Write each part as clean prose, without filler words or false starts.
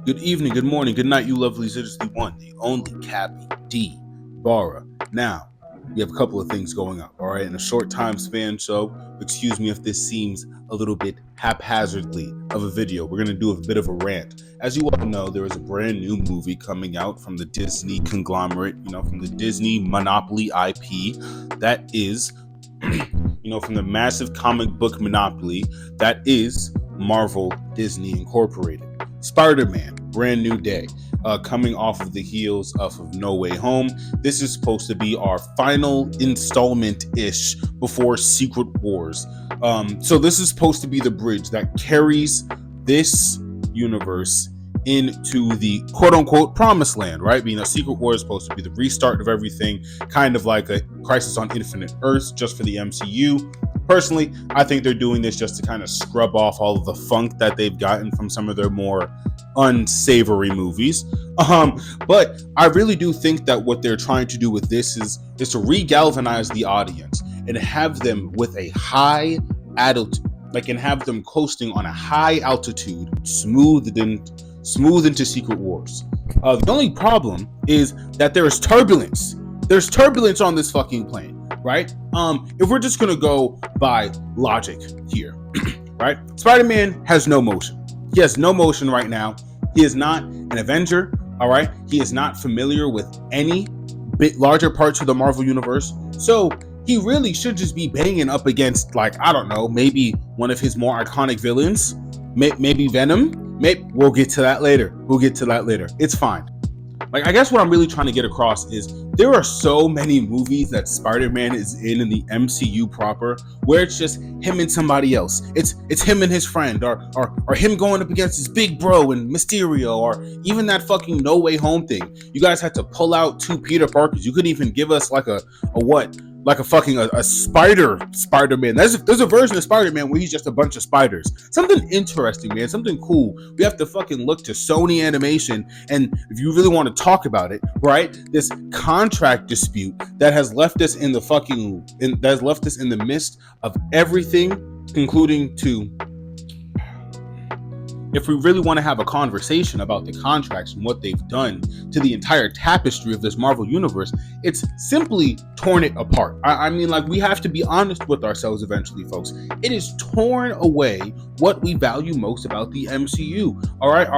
Good evening, good morning, good night, you lovelies. It is the one, the only Cappy D Barra. Now, we have a couple of things going up, all right, in a short time span, so excuse me if this seems a little bit haphazardly of a video. We're going to do a bit of a rant. As you all know, there is a brand new movie coming out from the Disney conglomerate, from the Disney Monopoly IP that is, from the massive comic book monopoly that is Marvel Disney Incorporated. Spider-Man, brand new day, coming off of the heels of No Way Home. This is supposed to be our final installment-ish before Secret Wars. So this is supposed to be the bridge that carries this universe into the quote-unquote promised land, right? Secret Wars is supposed to be the restart of everything, kind of like a Crisis on Infinite Earths just for the MCU. Personally, I think they're doing this just to kind of scrub off all of the funk that they've gotten from some of their more unsavory movies. But I really do think that what they're trying to do with this is to re-galvanize the audience and have them with a high attitude, and have them coasting on a high altitude, smooth into Secret Wars. The only problem is that there is turbulence. There's turbulence on this fucking plane. Right? If we're just gonna go by logic here, right? Spider-Man has no motion. He has no motion right now. He is not an Avenger, all right? He is not familiar with any bit larger parts of the Marvel Universe. So he really should just be banging up against, maybe one of his more iconic villains, maybe Venom. We'll get to that later. It's fine. I guess what I'm really trying to get across is there are so many movies that Spider-Man is in the MCU proper where it's just him and somebody else. It's him and his friend, or him going up against his big bro and Mysterio, or even that fucking No Way Home thing. You guys had to pull out two Peter Parkers. You couldn't even give us a Spider-Man. There's a version of Spider-Man where he's just a bunch of spiders. Something interesting, man. Something cool. We have to fucking look to Sony Animation, and if you really want to talk about it, right? This contract dispute that has left us in the midst of everything, concluding to. If we really want to have a conversation about the contracts and what they've done to the entire tapestry of this Marvel universe, it's simply torn it apart. We have to be honest with ourselves eventually, folks. It is torn away what we value most about the MCU, all right?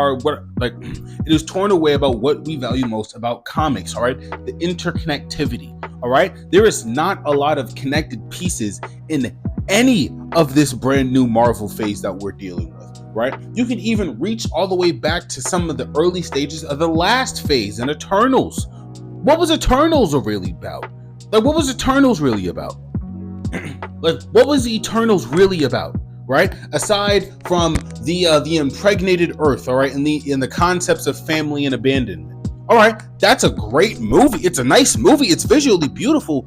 It is torn away about what we value most about comics, all right? The interconnectivity, all right? There is not a lot of connected pieces in any of this brand new Marvel phase that we're dealing with. Right? You can even reach all the way back to some of the early stages of the last phase in Eternals. What was Eternals really about? What was Eternals really about? What was Eternals really about? Right? Aside from the impregnated Earth, all right, and the concepts of family and abandonment. All right, that's a great movie. It's a nice movie. It's visually beautiful.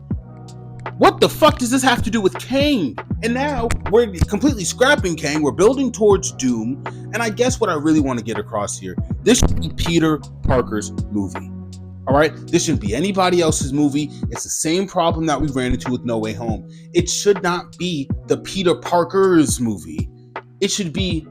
What the fuck does this have to do with Kang? And now we're completely scrapping Kang. We're building towards Doom. And I guess what I really want to get across here, this should be Peter Parker's movie. All right? This shouldn't be anybody else's movie. It's the same problem that we ran into with No Way Home. It should not be the Peter Parker's movie. It should be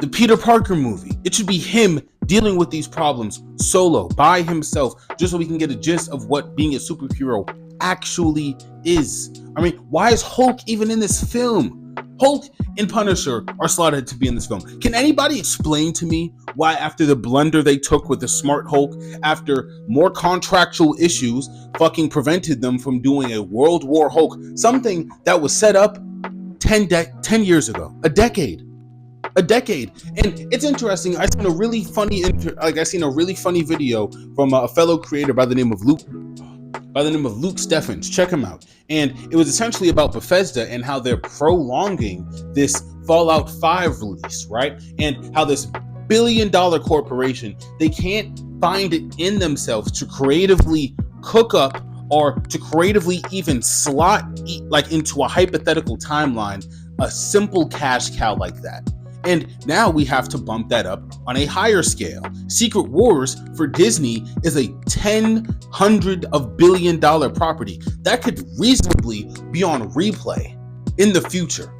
the Peter Parker movie. It should be him dealing with these problems solo, by himself, just so we can get a gist of what being a superhero actually is. Why is Hulk even in this film? Hulk and Punisher are slotted to be in this film. Can anybody explain to me why, after the blunder they took with the Smart Hulk, after more contractual issues fucking prevented them from doing a World War Hulk, something that was set up 10 years ago, a decade. And it's interesting. I seen a really funny video from a fellow creator by the name of Luke Steffens. Check him out. And it was essentially about Bethesda and how they're prolonging this Fallout 5 release, right? And how this billion-dollar corporation, they can't find it in themselves to creatively cook up or to creatively even slot into a hypothetical timeline a simple cash cow like that. And now we have to bump that up on a higher scale. Secret Wars for Disney is a $100 billion property that could reasonably be on replay in the future.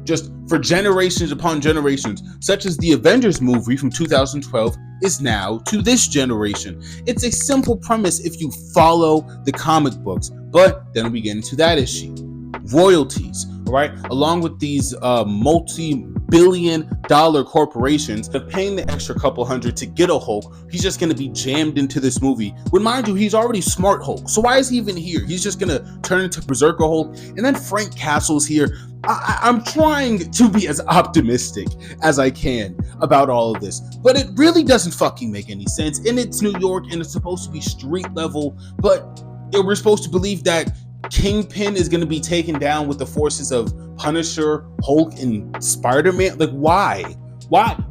just for generations upon generations, such as the Avengers movie from 2012 is now to this generation. It's a simple premise if you follow the comic books, but then we get into that issue. Royalties, all right, along with these multi-billion-dollar corporations of paying the extra couple hundred to get a Hulk, he's just going to be jammed into this movie. When, mind you, he's already Smart Hulk, so why is he even here? He's just going to turn into Berserker Hulk, and then Frank Castle's here. I'm trying to be as optimistic as I can about all of this, but it really doesn't fucking make any sense. And it's New York, and it's supposed to be street level, but we're supposed to believe that Kingpin is going to be taken down with the forces of Punisher, Hulk, and Spider-Man. Like, why?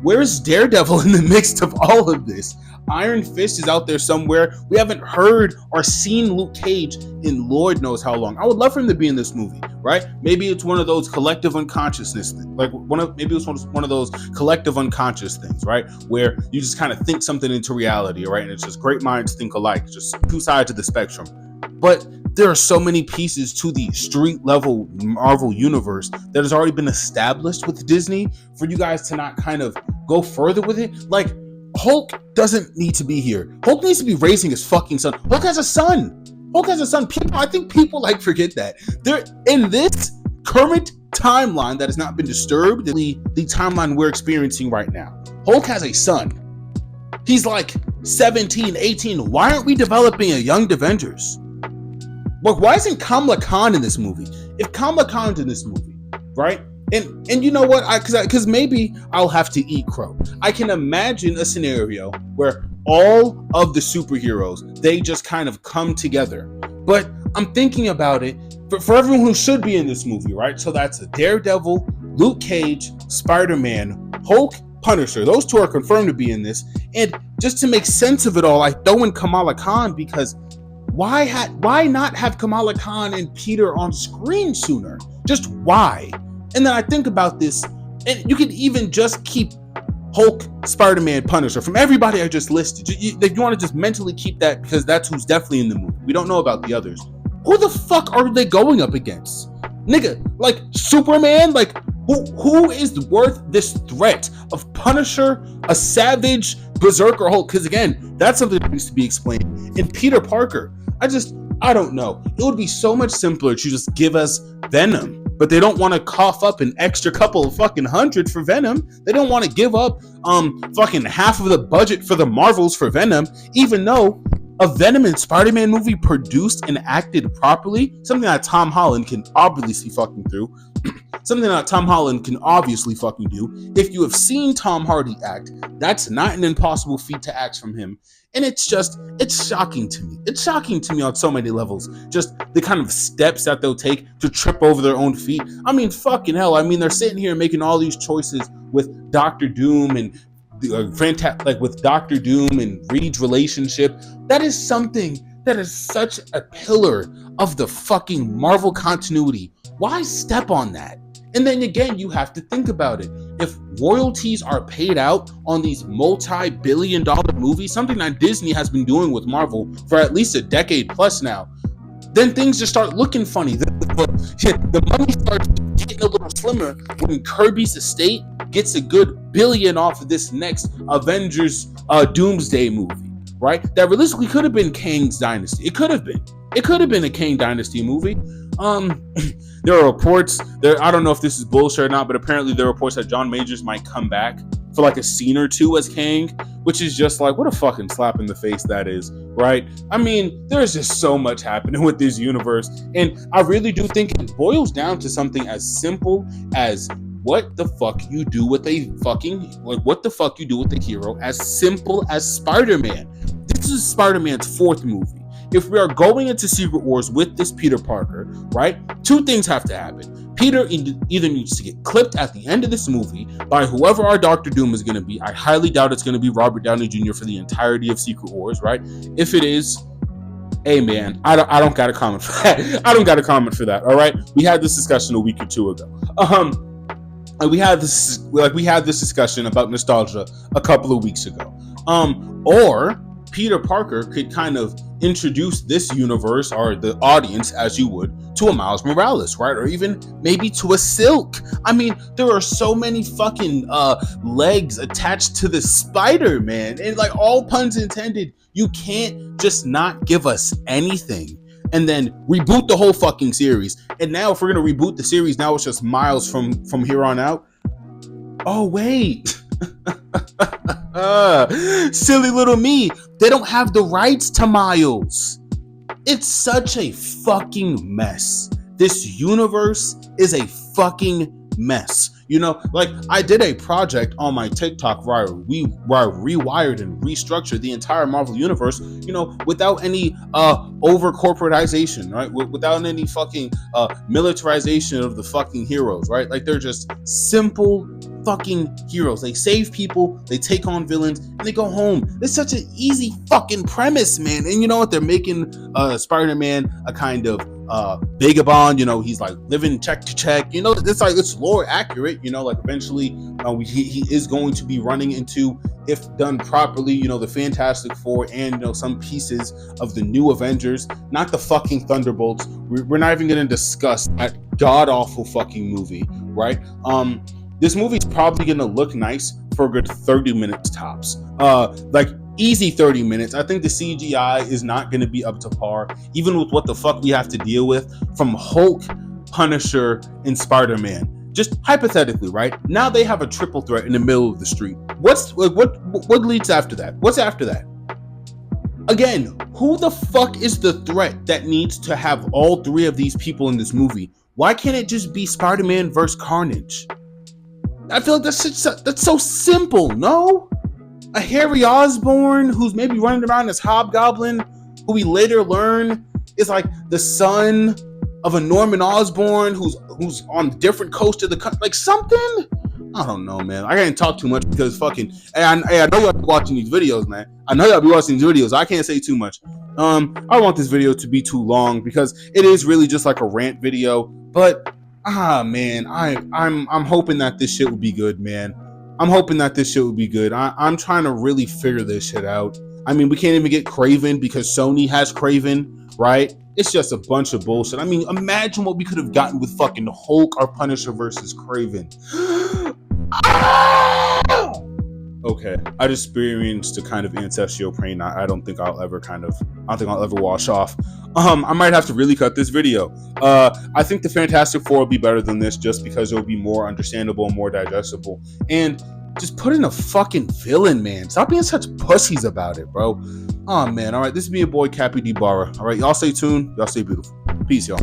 Where's Daredevil in the mix of all of this? Iron Fist is out there somewhere. We haven't heard or seen Luke Cage in Lord knows how long. I would love for him to be in this movie, right? Maybe it's one of those collective unconsciousness, maybe it's one of those collective unconscious things, right? Where you just kind of think something into reality, right? And it's just great minds think alike, just two sides of the spectrum. But there are so many pieces to the street level Marvel universe that has already been established with Disney for you guys to not kind of go further with it. Like, Hulk doesn't need to be here. Hulk needs to be raising his fucking son. Hulk has a son. I think people like forget that. They're in this current timeline that has not been disturbed, the timeline we're experiencing right now. Hulk has a son. He's like 17, 18. Why aren't we developing a Young Avengers? Look, why isn't Kamala Khan in this movie? If Kamala Khan's in this movie, right? And you know what? Because maybe I'll have to eat crow. I can imagine a scenario where all of the superheroes, they just kind of come together. But I'm thinking about it for everyone who should be in this movie, right? So that's a Daredevil, Luke Cage, Spider-Man, Hulk, Punisher. Those two are confirmed to be in this. And just to make sense of it all, I throw in Kamala Khan because why not have Kamala Khan and Peter on screen sooner? Just why? And then I think about this, and you could even just keep Hulk, Spider-Man, Punisher from everybody I just listed. If you want to just mentally keep that, because that's who's definitely in the movie. We don't know about the others. Who the fuck are they going up against? Nigga, like Superman? Like, who is worth this threat of Punisher, a savage Berserker Hulk? Because again, that's something that needs to be explained. And Peter Parker, I don't know. It would be so much simpler to just give us Venom, but they don't want to cough up an extra couple of fucking hundred for Venom. They don't want to give up fucking half of the budget for the Marvels for Venom, even though a Venom and Spider-Man movie produced and acted properly, something that Tom Holland can obviously fucking do. If you have seen Tom Hardy act, that's not an impossible feat to act from him. And it's shocking to me. It's shocking to me on so many levels. Just the kind of steps that they'll take to trip over their own feet. I mean, fucking hell. I mean, they're sitting here making all these choices with Doctor Doom and with Doctor Doom and Reed's relationship. That is something that is such a pillar of the fucking Marvel continuity. Why step on that? And then again, you have to think about it. If royalties are paid out on these multi-billion-dollar movies, something that Disney has been doing with Marvel for at least a decade plus now, then things just start looking funny. The money starts getting a little slimmer when Kirby's estate gets a good billion off of this next Avengers Doomsday movie, right? That realistically could have been Kang's Dynasty. It could have been a Kang Dynasty movie. There are reports I don't know if this is bullshit or not, but apparently there are reports that John Majors might come back for like a scene or two as Kang, which is just like, what a fucking slap in the face that is, right? I mean, there's just so much happening with this universe, and I really do think it boils down to something as simple as what the fuck you do with a hero as simple as Spider-Man. This is Spider-Man's fourth movie. If we are going into Secret Wars with this Peter Parker, right, two things have to happen. Peter either needs to get clipped at the end of this movie by whoever our Doctor Doom is going to be. I highly doubt it's going to be Robert Downey Jr. for the entirety of Secret Wars, right? If it is, hey man, I don't got a comment for that. All right, we had this discussion a week or two ago. And we had this discussion about nostalgia a couple of weeks ago. Or Peter Parker could kind of introduce this universe, or the audience as you would, to a Miles Morales, right? Or even maybe to a Silk. I mean, there are so many fucking legs attached to the Spider-Man, and like, all puns intended, you can't just not give us anything and then reboot the whole fucking series. And now if we're gonna reboot the series, now it's just Miles from here on out. Oh wait. Silly little me. They don't have the rights to Miles. It's such a fucking mess. This universe is a fucking mess. You know, like, I did a project on my TikTok where I rewired and restructured the entire Marvel universe, you know, without any over corporatization, right? Without any fucking militarization of the fucking heroes, right? Like, they're just simple fucking heroes. They save people, they take on villains, and they go home. It's such an easy fucking premise, man. And you know what? They're making Spider-Man a kind of vagabond. You know, he's like living check to check. You know, it's like, it's lore accurate. You know, like, eventually he is going to be running into, if done properly, you know, the Fantastic Four and, you know, some pieces of the new Avengers, not the fucking Thunderbolts. We're not even going to discuss that god awful fucking movie, right? This movie's probably gonna look nice for a good 30 minutes tops. Like, easy 30 minutes. I think the CGI is not gonna be up to par, even with what the fuck we have to deal with from Hulk, Punisher, and Spider-Man. Just hypothetically, right? Now they have a triple threat in the middle of the street. What leads after that? What's after that? Again, who the fuck is the threat that needs to have all three of these people in this movie? Why can't it just be Spider-Man versus Carnage? I feel like that's so simple, no? A Harry Osborn who's maybe running around as Hobgoblin, who we later learn is like the son of a Norman Osborn who's on a different coast of the country, like something. I don't know, man. I can't talk too much because fucking. Hey, I know y'all be watching these videos, man. I know y'all be watching these videos. I can't say too much. I don't want this video to be too long because it is really just like a rant video, but. Man, I'm hoping that this shit will be good, man. I'm hoping that this shit will be good. I'm trying to really figure this shit out. I mean, we can't even get Kraven because Sony has Kraven, right? It's just a bunch of bullshit. I mean, imagine what we could have gotten with fucking Hulk or Punisher versus Kraven. Okay, I just experienced a kind of ancestral pain. I don't think I'll ever wash off. I might have to really cut this video. I think the Fantastic Four will be better than this just because it will be more understandable and more digestible. And just put in a fucking villain, man. Stop being such pussies about it, bro. Oh man, all right, this is me, your boy Cappy D Barra. All right, y'all stay tuned, y'all stay beautiful. Peace, y'all.